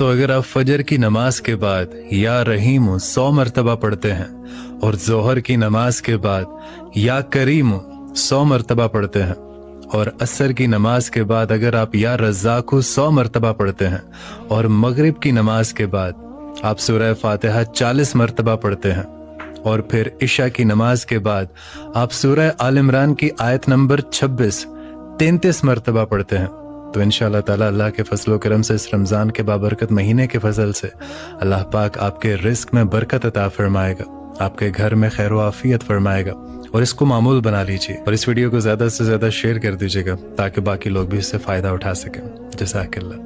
दोस्तों, अगर आप फजर की नमाज के बाद या रहीम 100 मरतबा पढ़ते हैं और जोहर की नमाज के बाद या करीम 100 मरतबा पढ़ते हैं और असर की नमाज के बाद अगर आप या रज़्ज़ाक़ 100 मरतबा पढ़ते हैं और मगरिब की नमाज के बाद आप सूरह फातिहा 40 मरतबा पढ़ते हैं और फिर इशा की नमाज के बाद आप सूरह आल इमरान की आयत नंबर 26 33 मरतबा पढ़ते हैं तो इंशाअल्लाह ताला अल्लाह के फजल व करम से इस रमज़ान के बाबरकत महीने के फजल से अल्लाह पाक आपके रिस्क में बरकत अता फरमाएगा, आपके घर में खैर व आफियत फरमाएगा। और इसको मामूल बना लीजिए और इस वीडियो को ज़्यादा से ज़्यादा शेयर कर दीजिएगा ताकि बाकी लोग भी इससे फ़ायदा उठा सकें। जज़ाकल्लाह।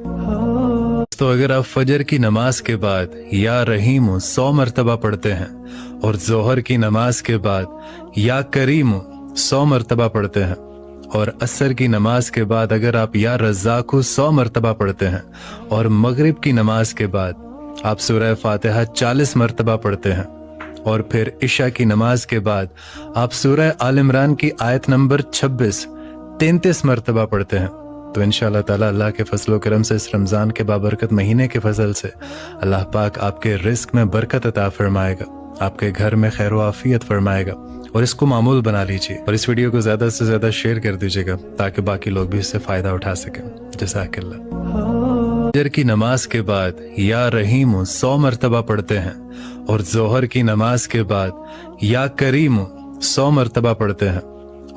तो अगर आप फजर की नमाज के बाद या रहीम 100 मरतबा पढ़ते हैं और जोहर की नमाज के बाद या करीम 100 मरतबा पढ़ते हैं और असर की नमाज के बाद अगर आप या रज़्ज़ाक़ 100 मरतबा पढ़ते हैं और मगरिब की नमाज के बाद आप सूरह फातिहा 40 मरतबा पढ़ते हैं और फिर इशा की नमाज के बाद आप सूरह आल इमरान की आयत नंबर 26 33 मरतबा पढ़ते हैं तो इंशाअल्लाह ताला अल्लाह के फजल व करम से इस रमज़ान के बाबरकत महीने के फजल से अल्लाह पाक आपके रिस्क में बरकत अता फरमाएगा, आपके घर में खैर व आफियत फरमाएगा। और इसको मामूल बना लीजिए और इस वीडियो को ज़्यादा से ज़्यादा शेयर कर दीजिएगा ताकि बाकी लोग भी इससे फ़ायदा उठा सकें। जज़ाकल्लाह। फजर की नमाज के बाद या रहीम 100 मरतबा पढ़ते हैं और जोहर की नमाज के बाद या करीम 100 मरतबा पढ़ते हैं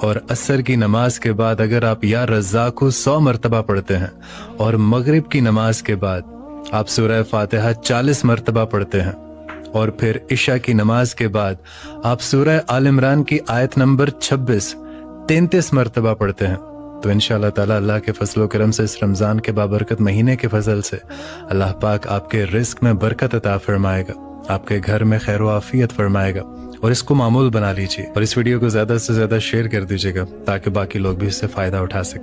और असर की नमाज के बाद अगर आप या रज़्ज़ाक़ 100 मरतबा पढ़ते हैं और मगरिब की नमाज के बाद आप सूरह फातिहा 40 मरतबा पढ़ते हैं और फिर इशा की नमाज के बाद आप सूरह आल इमरान की आयत नंबर 26 33 मरतबा पढ़ते हैं तो इंशाअल्लाह ताला अल्लाह के फजल व करम से इस रमज़ान के बाबरकत महीने के फजल से अल्लाह पाक आपके रिस्क में बरकत अता फरमाएगा, आपके घर में खैर व आफियत फरमाएगा। और इसको मामूल बना लीजिए और इस वीडियो को ज़्यादा से ज़्यादा शेयर कर दीजिएगा ताकि बाकी लोग भी इससे फ़ायदा उठा सकें।